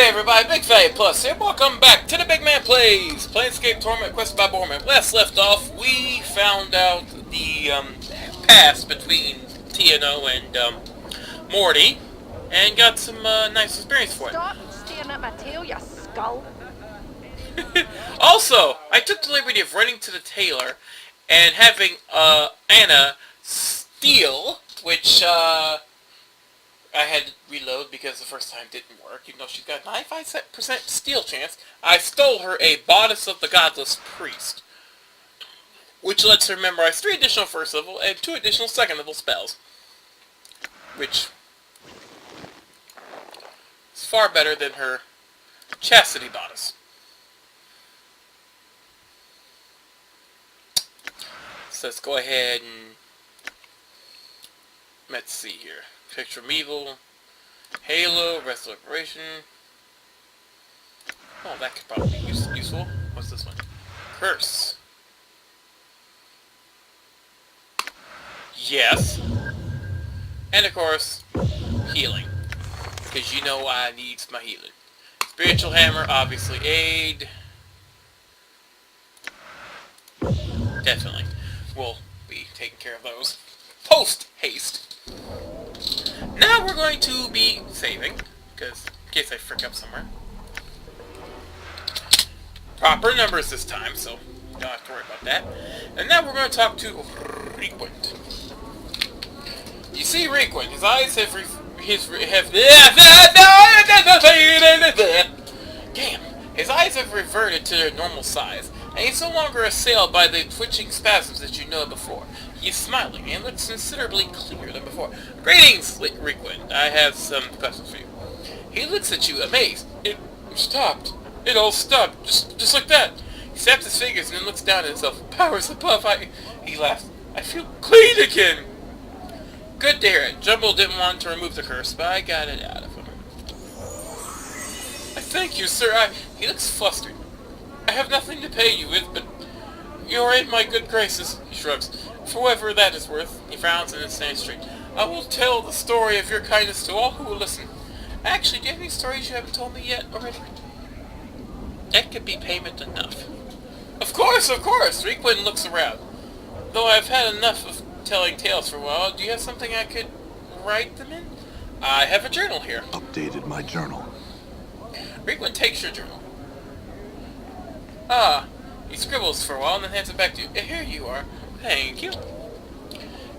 Hey everybody, Big Fatty Plus here. Welcome back to the BygMan Plays Planescape Torment quest by Bormac. Last left off, we found out the past between TNO and Morty, and got some nice experience for it. Stop staring at my tail, you skull. Also, I took the liberty of running to the tailor and having Anna steal, which I had to reload because the first time didn't work, even though she's got a 95% steal chance. I stole her a Bodice of the Godless Priest, which lets her memorize 3 additional first level and 2 additional second level spells, which is far better than her Chastity Bodice. So let's go ahead and let's see here. Picture of Evil, Halo, Rest of Liberation. Oh, that could probably be useful. What's this one? Curse. Yes. And of course, healing. Because you know I need my healing. Spiritual Hammer, obviously aid. Definitely. We'll be taking care of those. Post-haste. Now we're going to be saving, because in case I frick up somewhere. Proper numbers this time, so don't have to worry about that. And now we're going to talk to Requint. You see Requint, his eyes have Damn! His eyes have reverted to their normal size, and he's no longer assailed by the twitching spasms that you know before. He is smiling, and looks considerably clearer than before. Greetings, Requint. I have some questions for you. He looks at you, amazed. It stopped. It all stopped, just like that. He snaps his fingers and then looks down at himself. Powers above, He laughs. I feel clean again. Good to hear it. Jumble didn't want to remove the curse, but I got it out of him. I thank you, sir. He looks flustered. I have nothing to pay you with, but you are in my good graces. He shrugs. For whatever that is worth, he frowns and then stands straight. I will tell the story of your kindness to all who will listen. Actually, do you have any stories you haven't told me yet already? That could be payment enough. Of course! Requin looks around. Though I've had enough of telling tales for a while, do you have something I could write them in? I have a journal here. Updated my journal. Requin takes your journal. Ah, he scribbles for a while and then hands it back to you. Here you are. Thank you.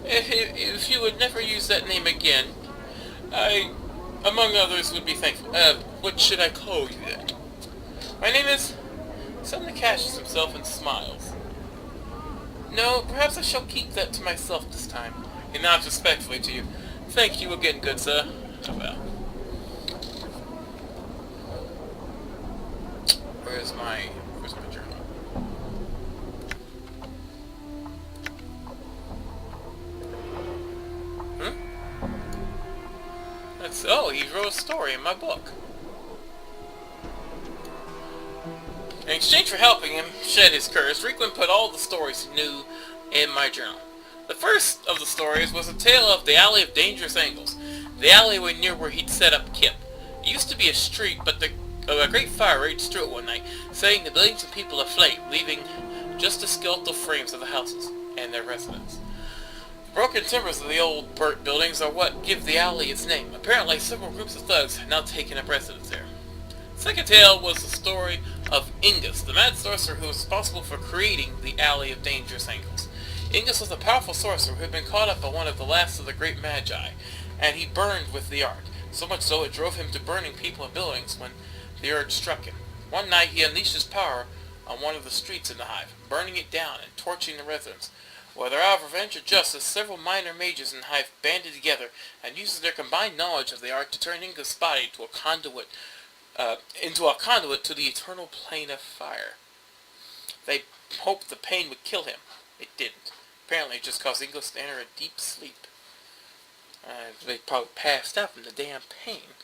If you would never use that name again, I, among others, would be thankful. What should I call you then? My name is... Suddenly catches himself and smiles. No, perhaps I shall keep that to myself this time. He nods respectfully to you. Thank you again, good sir. Oh well. Where's my journal? Oh, he wrote a story in my book. In exchange for helping him shed his curse, Requin put all the stories he knew in my journal. The first of the stories was a tale of the Alley of Dangerous Angles, the alleyway near where he'd set up Kip. It used to be a street, but a great fire raged through it one night, setting the buildings and people aflame, leaving just the skeletal frames of the houses and their residents. The broken timbers of the old burnt buildings are what give the alley its name. Apparently, several groups of thugs have now taken up residence there. The second tale was the story of Ingus, the mad sorcerer who was responsible for creating the Alley of Dangerous Angles. Ingus was a powerful sorcerer who had been caught up by one of the last of the great magi, and he burned with the arc, so much so it drove him to burning people and buildings when the urge struck him. One night he unleashed his power on one of the streets in the hive, burning it down and torching the residents. Whether out of revenge or justice, several minor mages in the hive banded together and used their combined knowledge of the art to turn Ingus' body into a conduit to the eternal plane of fire. They hoped the pain would kill him. It didn't. Apparently it just caused Ingus to enter a deep sleep. They probably passed out from the damn pain.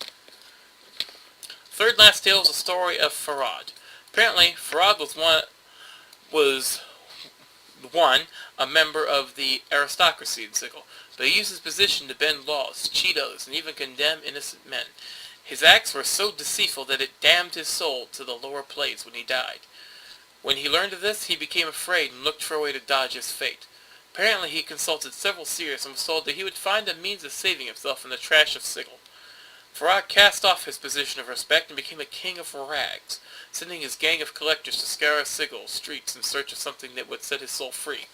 Third last tale is a story of Farad. Apparently Farad was a member of the aristocracy in Sigil, but he used his position to bend laws, cheat others, and even condemn innocent men. His acts were so deceitful that it damned his soul to the lower planes when he died. When he learned of this, he became afraid and looked for a way to dodge his fate. Apparently he consulted several seers and was told that he would find a means of saving himself in the trash of Sigil. Farad cast off his position of respect and became a king of rags, sending his gang of collectors to scour Sigil streets in search of something that would set his soul free.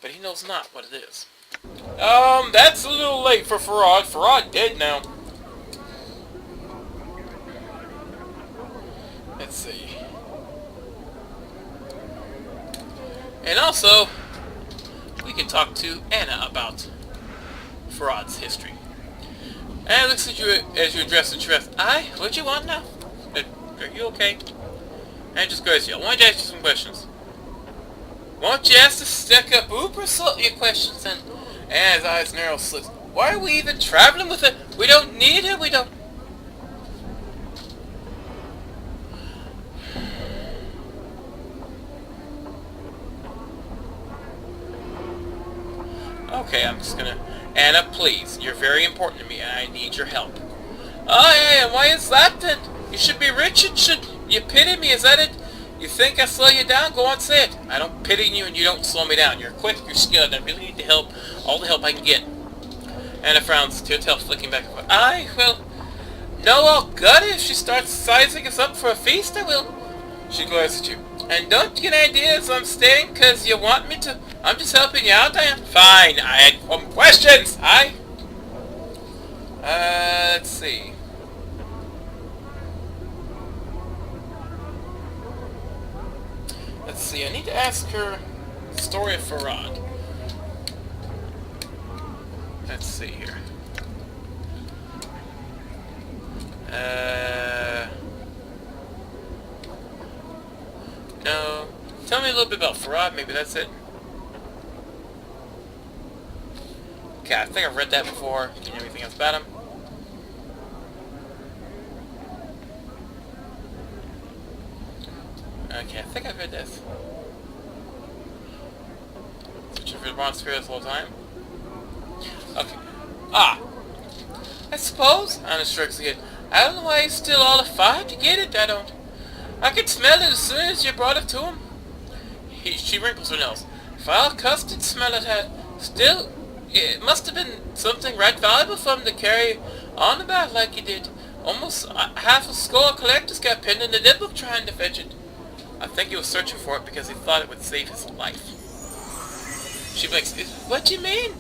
But he knows not what it is. That's a little late for Farad. Farad dead now. Let's see. And also, we can talk to Anna about Farad's history. Anna looks at you as you address the interest. Aye, what you want now? Are you okay? And just goes, I wanted to ask you some questions. Won't you ask to stick up Uber sort your questions and Anna's eyes narrow slits. Why are we even traveling with it? We don't need it, we don't. Okay, I'm just gonna... Anna, please. You're very important to me, and I need your help. Oh, yeah, and why is that then? You should be rich and should... You pity me, is that it? You think I slow you down? Go on, say it. I don't pity you, and you don't slow me down. You're quick, you're skilled, I really need the help. All the help I can get. Anna frowns, tear tail flicking back and forth. Aye, well... No, I'll gut it if she starts sizing us up for a feast, I will. She glares at you. And don't you get ideas I'm staying because you want me to... I'm just helping you out, I am. Fine, I had some questions. Aye. Let's see. Let's see, I need to ask her the story of Farad. Let's see here. No. Tell me a little bit about Farad, maybe that's it. Okay, I think I've read that before. Do you know anything else about him? Okay, I think I've read this. Searching for the bronze sphere this whole time. Okay. Ah! I suppose, Anna shrugs again. I don't know why he's still all afire to get it, I don't. I could smell it as soon as you brought it to him. She wrinkles her nose. Foul custard smell it had. Still, it must have been something right valuable for him to carry on about like he did. Almost half a score of collectors got pinned in the dead book trying to fetch it. I think he was searching for it because he thought it would save his life. She blinks. What do you mean?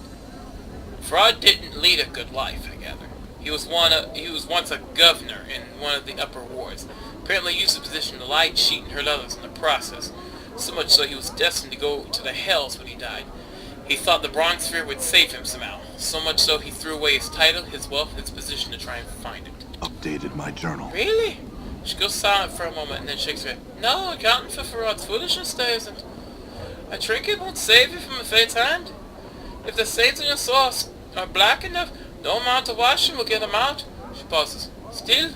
Farad didn't lead a good life, I gather. He was once a governor in one of the upper wards. Apparently used the position to lie, cheat, and hurt others in the process. So much so he was destined to go to the hells when he died. He thought the bronze sphere would save him somehow. So much so he threw away his title, his wealth, and his position to try and find it. Updated my journal. Really? She goes silent for a moment and then shakes her head. No, accounting for Farad's foolishness there isn't. A trinket won't save you from a fate's hand. If the stains on your soul are black enough, no amount of washing will get them out. She pauses. Still,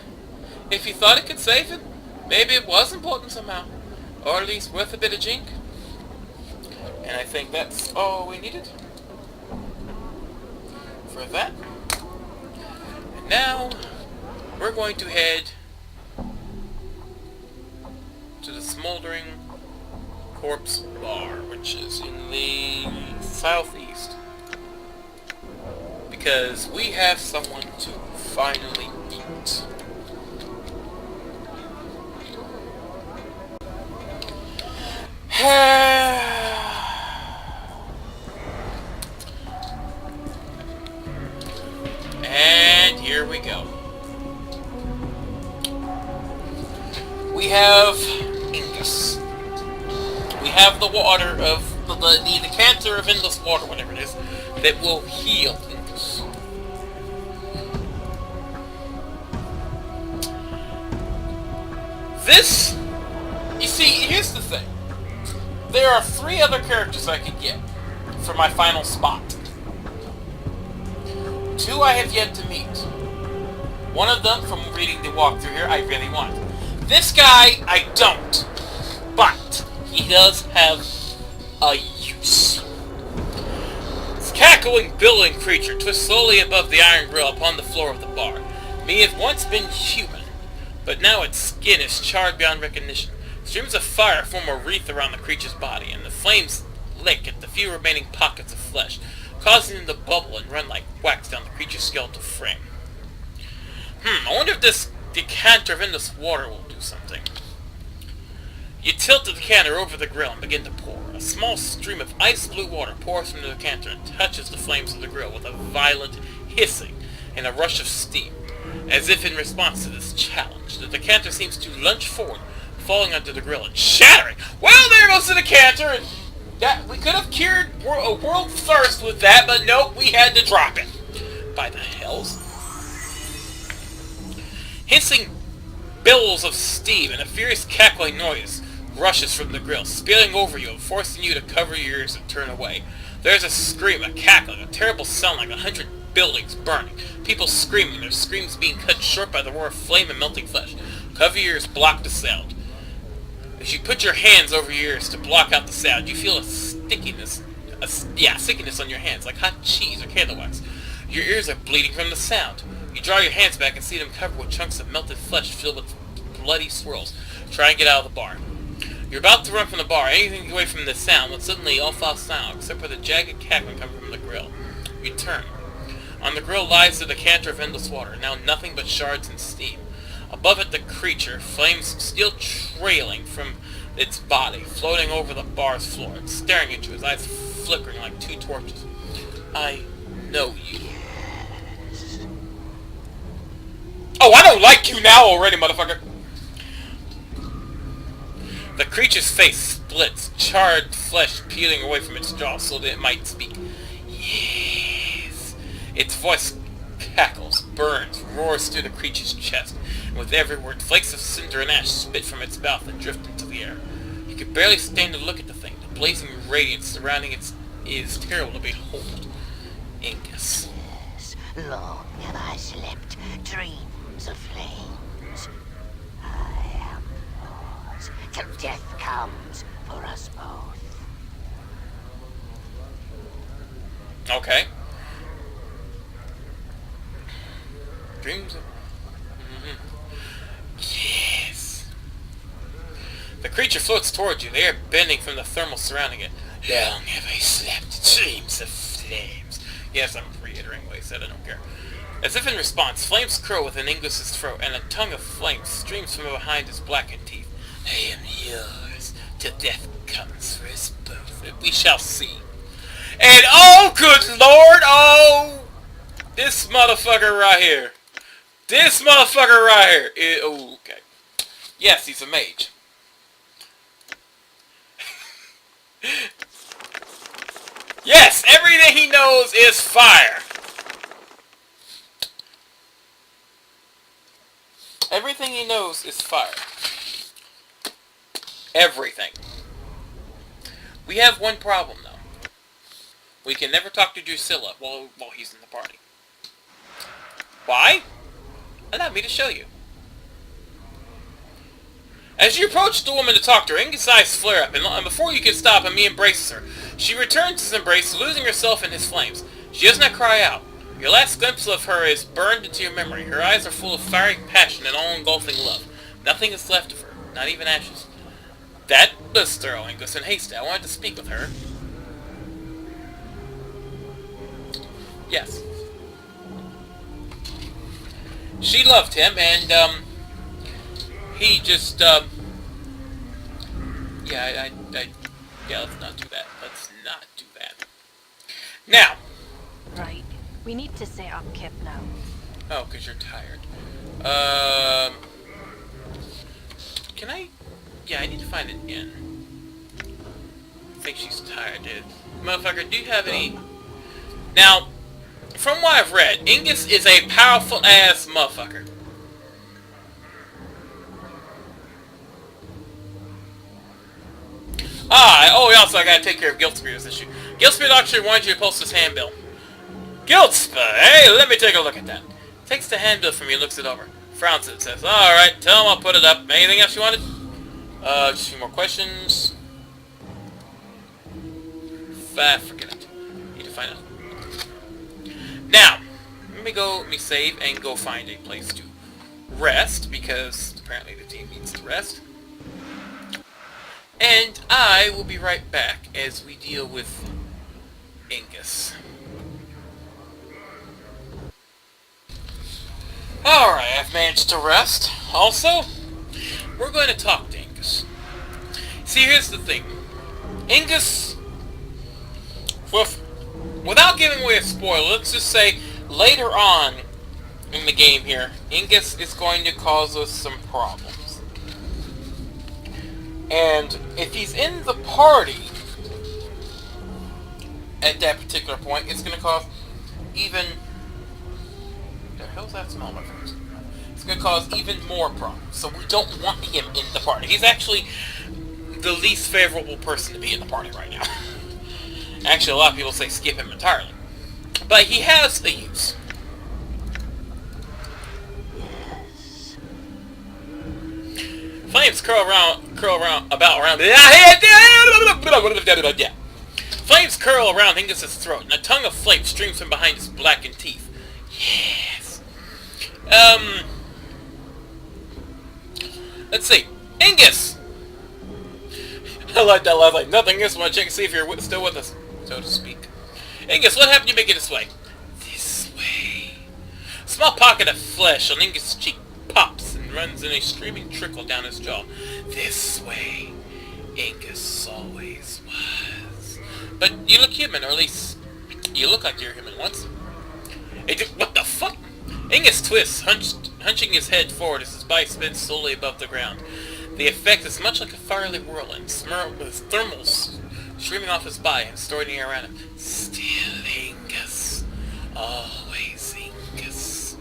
if he thought it could save him, maybe it was important somehow. Or at least worth a bit of jink. And I think that's all we needed for that. And now, we're going to head to the Smoldering Corpse Bar, which is in the southeast. Because we have someone to finally meet. And here we go. We have Ingus. We have the water of the decanter of endless water, whatever it is, that will heal Ingus. This, you see, here's the thing. There are 3 other characters I could get for my final spot. 2 I have yet to meet. One of them, from reading the walkthrough here, I really want. This guy, I don't. But he does have a use. This cackling, billowing creature twists slowly above the iron grill upon the floor of the bar. may have once been human, but now its skin is charred beyond recognition. Streams of fire form a wreath around the creature's body, and the flames lick at the few remaining pockets of flesh, causing them to bubble and run like wax down the creature's skeletal frame. I wonder if this decanter of endless water will do something. You tilt the decanter over the grill and begin to pour. A small stream of ice blue water pours from the decanter and touches the flames of the grill with a violent hissing and a rush of steam. As if in response to this challenge, the decanter seems to lunge forward, falling onto the grill and shattering. Well, there goes the decanter, and that we could have cured a world thirst with that, but nope, we had to drop it. By the hells. Hissing billows of steam and a furious cackling noise rushes from the grill, spilling over you and forcing you to cover your ears and turn away. There's a scream, a cackling, a terrible sound like 100 buildings burning. People screaming, their screams being cut short by the roar of flame and melting flesh. Cover your ears, block the sound. As you put your hands over your ears to block out the sound, you feel a stickiness on your hands, like hot cheese or candle wax. Your ears are bleeding from the sound. You draw your hands back and see them covered with chunks of melted flesh filled with bloody swirls. Try and get out of the bar. You're about to run from the bar, anything away from the sound, when suddenly all falls silent, except for the jagged cackling coming from the grill. You turn. On the grill lies the decanter of endless water, now nothing but shards and steam. Above it the creature, flames still trailing from its body, floating over the bar's floor, and staring at you, his eyes flickering like two torches. I know you. Oh, I don't like you now already, motherfucker! The creature's face splits, charred flesh peeling away from its jaw so that it might speak. Yes. Its voice cackles, burns, roars through the creature's chest, and with every word, flakes of cinder and ash spit from its mouth and drift into the air. You can barely stand to look at the thing. The blazing radiance surrounding it is terrible to behold. Ingus. Yes, long have I slept dreams of flames. I am yours till death comes for us both. Okay. Dreams of... Yes. The creature floats towards you, the air bending from the thermal surrounding it. Long have I slept dreams of flames. Yes, I'm reiterating what he said, I don't care. As if in response, flames curl within Ingus's throat, and a tongue of flame streams from behind his blackened teeth. I am yours, till death comes for us both. We shall see. And oh, good lord, oh! This motherfucker right here. This motherfucker right here. Oh, okay. Yes, he's a mage. Yes, everything he knows is fire. Everything he knows is fire. Everything. We have one problem, though. We can never talk to Drusilla while he's in the party. Why? Allow me to show you. As you approach the woman to talk to her, Ingrid's eyes flare up, and before you can stop him, he embraces her. She returns his embrace, losing herself in his flames. She does not cry out. Your last glimpse of her is burned into your memory. Her eyes are full of fiery passion and all-engulfing love. Nothing is left of her, not even ashes. That was thorough, Ingus, and haste. I wanted to speak with her. Yes. She loved him, and, he just, yeah, yeah, let's not do that. Let's not do that. Now. Right. We need to set up Kip now. Oh, because you're tired. Can I? Yeah, I need to find an inn. I think she's tired, dude. Motherfucker, do you have any... Now, from what I've read, Ingus is a powerful-ass motherfucker. Oh, also, I gotta take care of Guiltspear's issue. Guiltspear actually wanted you to post this handbill. Guiltspear, hey, let me take a look at that. Takes the handbill from you, looks it over. Frowns it, says, alright, tell him I'll put it up. Anything else you wanted? Just a few more questions. Forget it. Need to find out. Now, Let me save and go find a place to rest, because apparently the team needs to rest. And I will be right back as we deal with Ingus. Alright, I've managed to rest. Also, we're going to talk to Ingus. See, here's the thing. Ingus, without giving away a spoiler, let's just say later on in the game here, Ingus is going to cause us some problems. And if he's in the party at that particular point, it's going to cause even... the hell's that smell, my friends? It's going to cause even more problems. So we don't want him in the party. He's actually the least favorable person to be in the party right now. Actually, a lot of people say skip him entirely. But he has a use. Flames curl around Flames curl around Ingus's throat, and a tongue of flame streams from behind his blackened teeth. Yes. Let's see. Ingus! I like that laugh, like nothing else. Want to check and see if you're still with us, so to speak. Ingus, what happened to you make it this way? This way. A small pocket of flesh on Ingus's cheek pops and runs in a streaming trickle down his jaw. This way. Ingus always was. But you look human, or at least you look like you're human once. What the fuck? Ingus twists, hunching his head forward as his body spins slowly above the ground. The effect is much like a fiery whirlwind, with thermals streaming off his body and storing the air around him. Still Ingus. Always Ingus.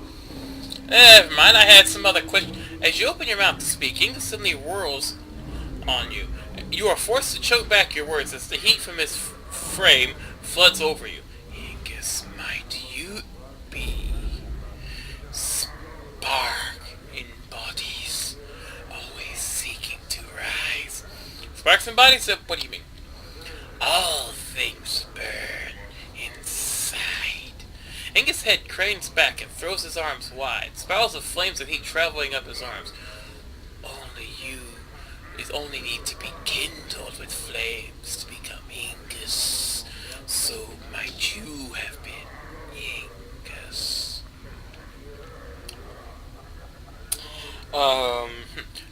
Never mind, I had some other question. As you open your mouth to speak, Ingus suddenly whirls on you. You are forced to choke back your words as the heat from his frame floods over you. Ingus, might you be spark in bodies, always seeking to rise. Sparks in bodies? What do you mean? All things burn inside. Ingus' head cranes back and throws his arms wide, spirals of flames and heat traveling up his arms. Only need to be kindled with flames to become Ingus. So might you have been Ingus?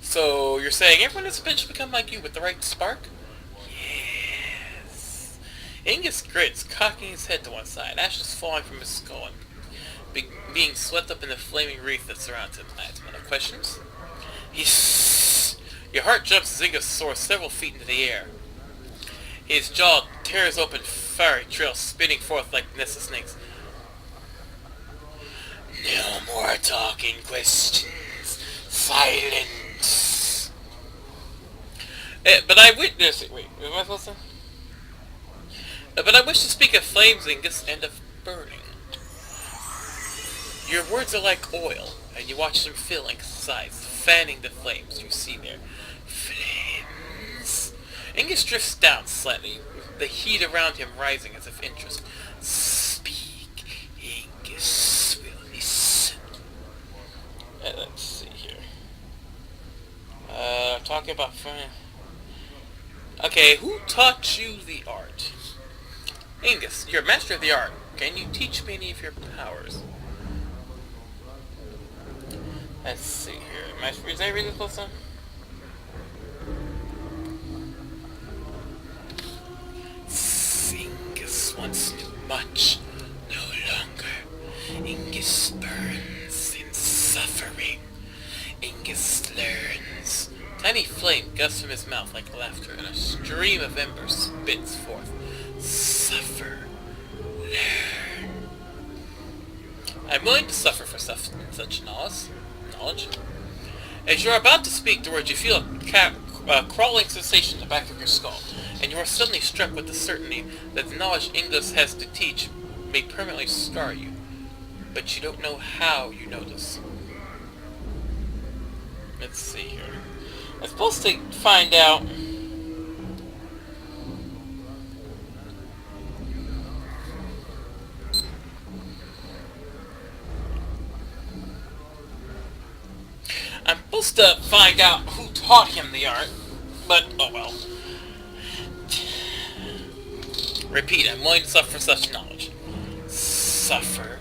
So you're saying everyone has eventually become like you with the right spark? Yes. Ingus grits, cocking his head to one side, ashes falling from his skull and being swept up in the flaming wreath that surrounds him. I have some other questions. Your heart jumps as Ingus soars several feet into the air. His jaw tears open, fiery trails spinning forth like nests of snakes. No more talking questions. Silence. But I witness it. Wait, am I supposed to? But I wish to speak of flames, Ingus, and of burning. Your words are like oil, and you watch them fill Ingus' sides, fanning the flames you see there. Flames. Ingus drifts down slightly, the heat around him rising as if interest. Speak, Ingus will listen. Let's see here. Talking about fire. Okay, who taught you the art? Ingus, you're a master of the art. Can you teach me any of your powers? Let's see here. Did I read this close one? Ingus once knew much, no longer. Ingus burns in suffering. Ingus learns. Tiny flame gusts from his mouth like laughter, and a stream of embers spits forth. Suffer. Learn. I'm willing to suffer for such knowledge. As you are about to speak the words, you feel a crawling sensation in the back of your skull, and you are suddenly struck with the certainty that the knowledge Ingus has to teach may permanently scar you, but you don't know how you know this. Let's see here. I'm supposed to find out... I'm supposed to find out who taught him the art, but oh well. Repeat, I'm willing to suffer such knowledge. Suffer.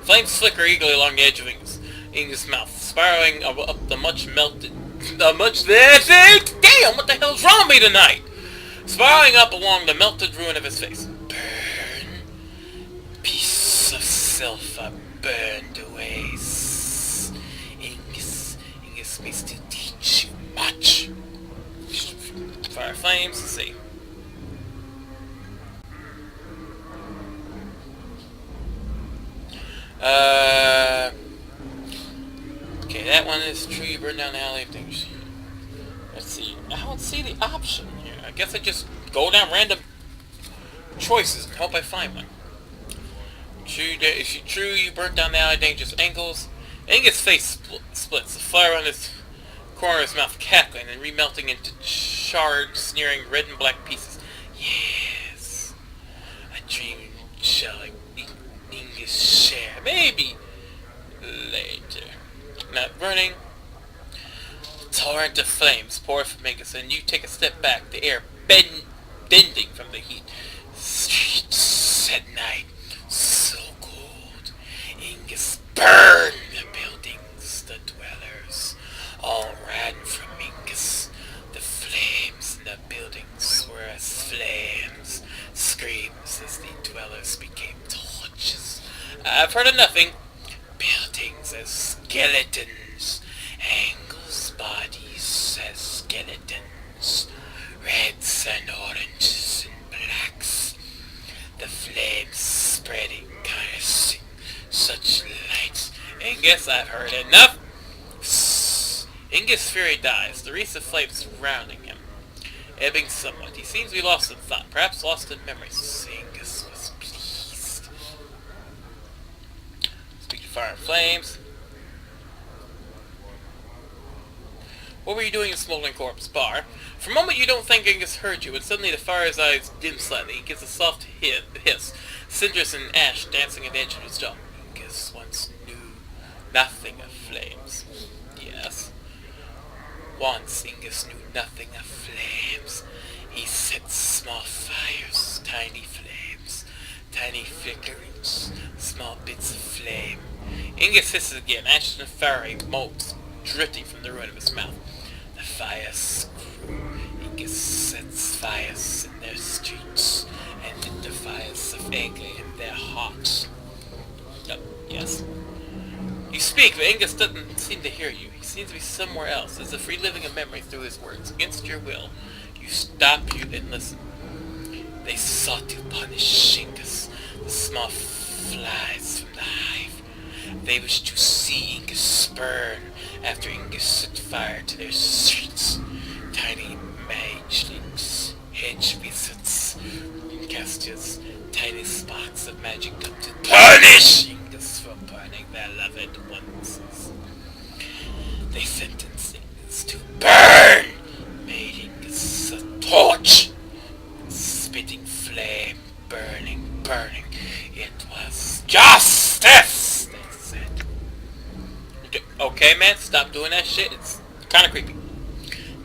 Flames flicker eagerly along the edge of Inge's mouth, spiraling up the much melted... Damn, what the hell's wrong with me tonight? Spiraling up along the melted ruin of his face. Burn. Piece of self I burned away. Ingus may still teach you much. Fire flames, let's see. Okay, that one is true. You burn down the alley of things. Let's see. I don't see the option here. I guess I just go down random choices and hope I find one. True, you burnt down the alley of dangerous angles. Angus' face splits, the fire on his corner of his mouth cackling and remelting into charred, sneering red and black pieces. Yes, a dream shall Ingus share. Maybe later. Not burning. Torrent of flames pour from Ingus, and you take a step back, the air bending from the heat. Streets at night, so cold. Ingus burned the buildings, the dwellers. All ran from Ingus. The flames in the buildings were as flames. Screams as the dwellers became torches. I've heard of nothing. Buildings as skeletons. Angles, bodies as skeletons. Reds and oranges and blacks. The flames spreading, casting such light. Ingus, I've heard enough. Ingus' fury dies, the wreaths of flames surrounding him, ebbing somewhat. He seems to be lost in thought, perhaps lost in memories. Ingus was pleased. Speak to fire and flames. What were you doing in Smoldering Corpse Bar? For a moment you don't think Ingus heard you, and suddenly the fire's eyes dim slightly. He gives a soft hiss, cinders and ash dancing at the edge of his jaw. Ingus once knew nothing of flames. Yes. Once Ingus knew nothing of flames. He set small fires, tiny flames, tiny flickerings, small bits of flame. Ingus hisses again, ashes and fiery motes drifting from the ruin of his mouth. The fires grew. Ingus sets fires in their streets, and lit the fires of anger in their hearts. Oh, yes. You speak, but Ingus doesn't seem to hear you. He seems to be somewhere else, as if reliving a memory through his words. Against your will, you stop and listen. They sought to punish Ingus, the small flies from the hive. They wished to see Ingus burn after Ingus set fire to their streets. Tiny magelings, hedge wizards, casters, tiny sparks of magic come to punish Ingus for burning their loved ones. They sentenced Ingus to burn, made Ingus a torch, spitting flame, burning, burning. It was justice, they said. Okay, man, stop doing that shit. It's kind of creepy.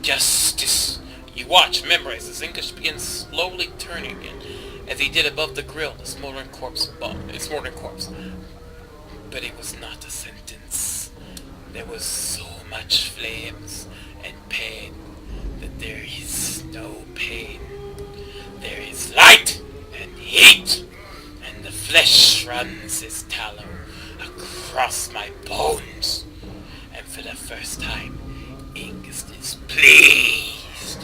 Justice. You watch, memorize as Ingus begins slowly turning again, as he did above the grill, the smoldering corpse. But it was not a sentence. There was so much flames and pain that there is no pain. There is light and heat, and the flesh runs its tallow across my bones. And for the first time, Ingus is pleased.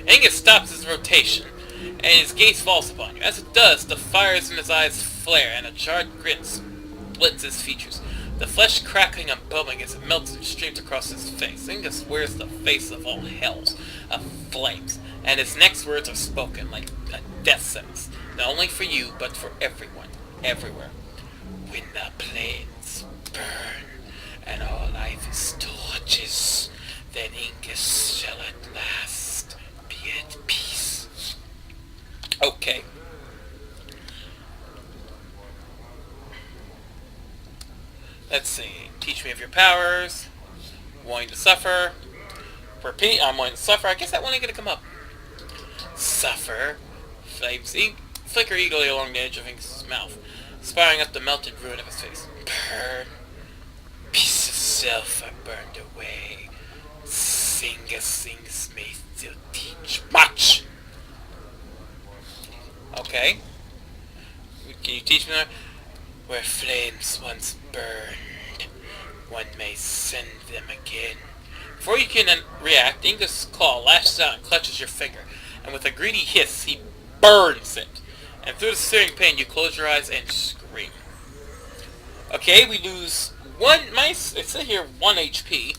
Ingus stops his rotation, and his gaze falls upon you. As it does, the fires in his eyes flare, and a charred grin splits his features. The flesh crackling and bubbling as it melts and streams across his face. Ingus wears the face of all hells, of flames, and his next words are spoken like a death sentence, not only for you, but for everyone, everywhere. When the plains burn, and all life is torches, then Ingus shall at last be at peace. Okay. Let's see. Teach me of your powers. Willing to suffer. Repeat, I'm willing to suffer. I guess that one ain't gonna come up. Suffer. Flames flicker eagerly along the edge of Ink's mouth, spiraling up the melted ruin of his face. Burn. Piece of self I burned away. Sings may still teach much. Okay. Can you teach me that? Where flames once burned, one may send them again. Before you can react, Inga's claw lashes out and clutches your finger, and with a greedy hiss, he burns it. And through the searing pain, you close your eyes and scream. Okay, we lose it said here 1 HP.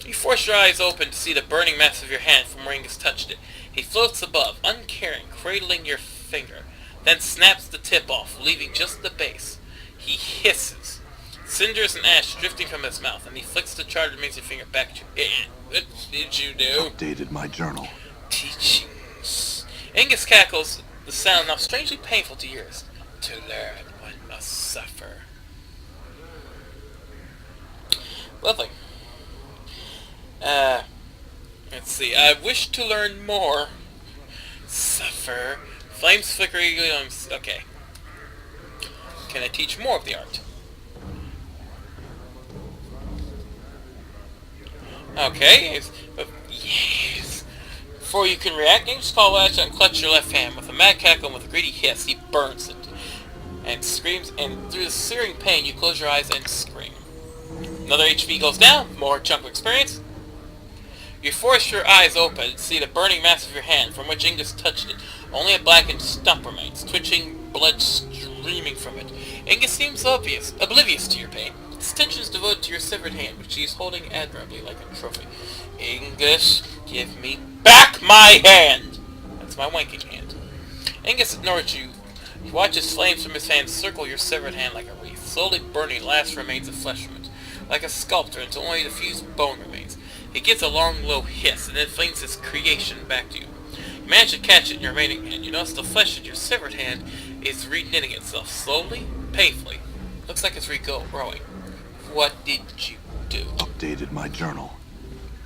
You force your eyes open to see the burning mass of your hand from where Ingus touched it. He floats above, uncaring, cradling your finger, then snaps the tip off, leaving just the base. He hisses, cinders and ash drifting from his mouth, and he flicks the charred remains of your finger back to you. What did you do? Updated my journal. Teachings. Ingus cackles, the sound now strangely painful to ears. To learn, one must suffer. Lovely. Let's see. I wish to learn more. Suffer. Flames flicker eagerly on... Okay. Can I teach more of the art? Okay. Yes. Before you can react, Ingus call latch and clutch your left hand. With a mad cackle and with a greedy hiss, he burns it. And screams, and through the searing pain, you close your eyes and scream. Another HP goes down. More chunk of experience. You force your eyes open and see the burning mass of your hand from which Ingus touched it. Only a blackened stump remains, twitching, blood streaming from it. Ingus seems oblivious to your pain. His attention is devoted to your severed hand, which he is holding admirably like a trophy. Ingus, give me back my hand! That's my wanking hand. Ingus ignores you. He watches flames from his hand circle your severed hand like a wreath, slowly burning last remains of flesh from it, like a sculptor until only the fused bone remains. He gives a long, low hiss, and then flings his creation back to you. You manage to catch it in your remaining hand. You notice the flesh in your severed hand is re-knitting itself, slowly, painfully. Looks like it's regrowing. What did you do? Updated my journal.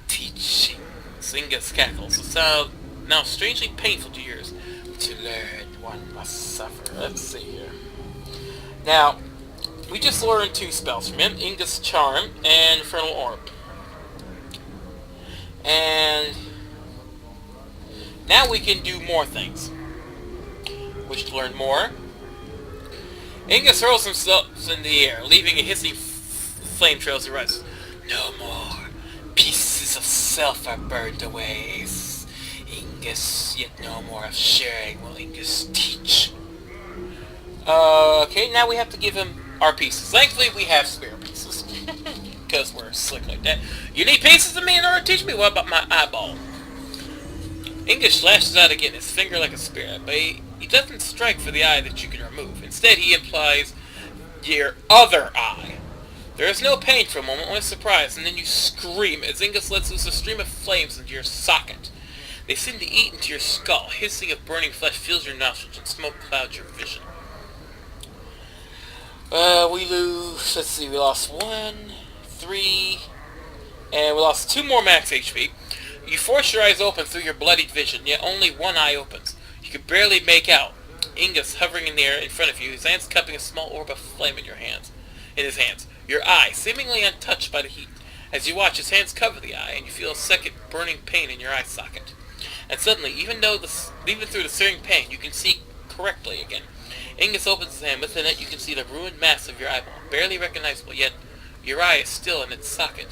Teaching. Ingus cackles, a sound now strangely painful to yours. To learn, one must suffer. Let's see here. Now, we just learned 2 spells from him. Ingus Charm and Infernal Orb. And now we can do more things. Wish to learn more? Ingus hurls himself in the air, leaving a hissing flame trail as he rises. No more. Pieces of self are burned away. Ingus, yet no more of sharing will Ingus teach. Okay, now we have to give him our pieces. Thankfully, we have spare pieces. Because we're slick like that. You need pieces of me in order to teach me? What about my eyeball? Ingus lashes out again, his finger like a spear, but he doesn't strike for the eye that you can remove. Instead, he implies your other eye. There is no pain for a moment, only surprise, and then you scream as Ingus lets loose a stream of flames into your socket. They seem to eat into your skull. Hissing of burning flesh fills your nostrils, and smoke clouds your vision. We lose... Let's see, we lost 1... 3, and we lost 2 more max HP. You force your eyes open through your bloodied vision, yet only one eye opens. You can barely make out Ingus hovering in the air in front of you, his hands cupping a small orb of flame in his hands. Your eye, seemingly untouched by the heat. As you watch, his hands cover the eye, and you feel a second burning pain in your eye socket. And suddenly, even through the searing pain, you can see correctly again. Ingus opens his hand. Within it, you can see the ruined mass of your eyeball, barely recognizable, yet your eye is still in its socket.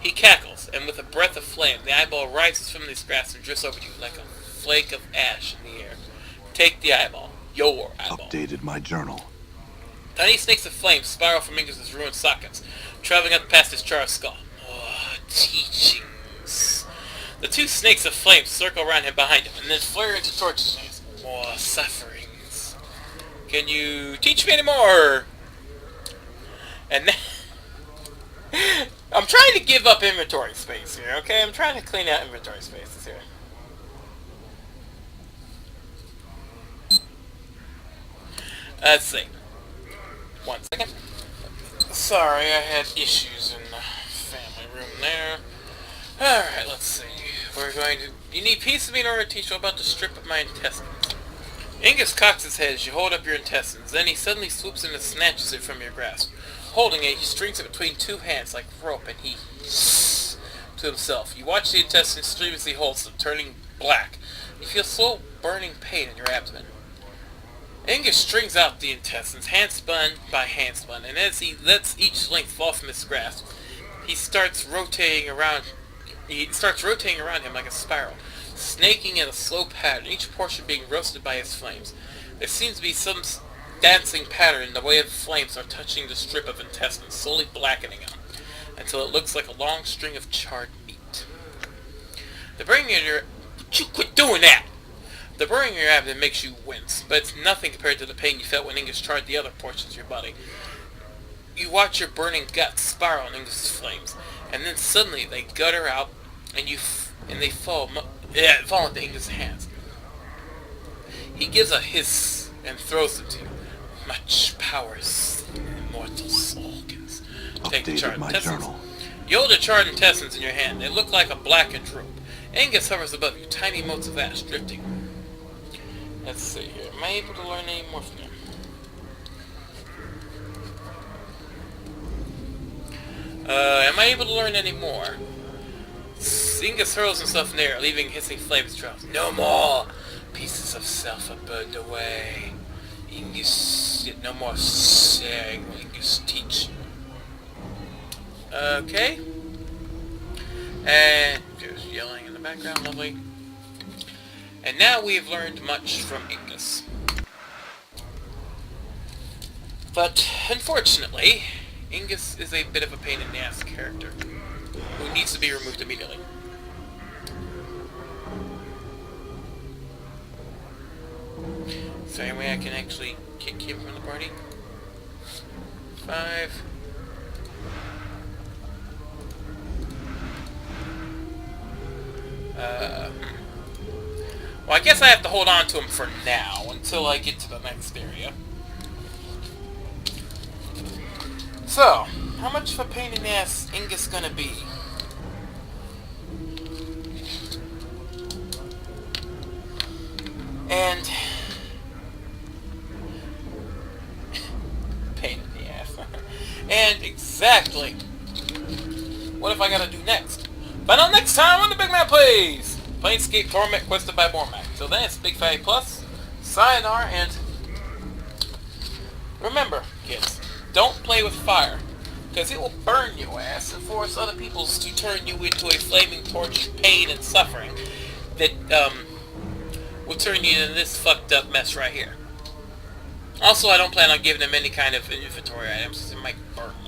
He cackles, and with a breath of flame, the eyeball rises from his grasp and drifts over you like a flake of ash in the air. Take the eyeball. Your eyeball. Updated my journal. Tiny snakes of flame spiral from Ingus's ruined sockets, traveling up past his charred skull. More teachings. The 2 snakes of flame circle around him behind him, and then flare into torches. More sufferings. Can you teach me any more? And then... I'm trying to give up inventory space here, okay? I'm trying to clean out inventory spaces here. Let's see. 1 second. sorry, I had issues in the family room there. Alright, let's see. We're going to... You need peace of me in order to teach you about to strip of my intestines. Ingus cocks his head as you hold up your intestines. Then he suddenly swoops in and snatches it from your grasp. Holding it, he strings it between two hands like rope, and he... to himself. You watch the intestines stream as he holds them, turning black. You feel slow, burning pain in your abdomen. Ingus strings out the intestines, handspun by handspun, and as he lets each length fall from his grasp, he starts rotating around him like a spiral, snaking in a slow pattern, each portion being roasted by his flames. There seems to be some dancing pattern in the way the flames are touching the strip of intestines, slowly blackening them, until it looks like a long string of charred meat. The burning in your... You quit doing that! The burning in your abdomen makes you wince, but it's nothing compared to the pain you felt when Ingus charred the other portions of your body. You watch your burning guts spiral in Ingus's flames, and then suddenly they gutter out, and they fall into Ingus's hands. He gives a hiss and throws it to you. Much power is immortal soul can take the charred intestines. You hold the charred intestines in your hand. They look like a blackened rope. Ingus hovers above you, tiny motes of ash drifting. Let's see here. Am I able to learn any more from him? Am I able to learn any more? Ingus hurls himself in the air, leaving hissing flames trails. No more! Pieces of self are burned away. Ingus, no more sharing. Ingus teach. Okay. And there's yelling in the background, lovely. And now we have learned much from Ingus. But, unfortunately, Ingus is a bit of a pain in the ass character, who needs to be removed immediately. Is there any way I can actually kick him from the party? 5... Well, I guess I have to hold on to him for now, until I get to the next area. So, how much of a pain in the ass Ingus gonna be? And... pain in the ass. And exactly... what have I gotta do next? Find out next time on the BygMan Plays! Planescape Torment quested by Bormac. Till then, it's Big Fatty Plus, sayonara, and... remember, kids, don't play with fire, because it will burn your ass and force other people to turn you into a flaming torch of pain and suffering that, will turn you into this fucked up mess right here. Also, I don't plan on giving them any kind of inventory items, because it might burn them.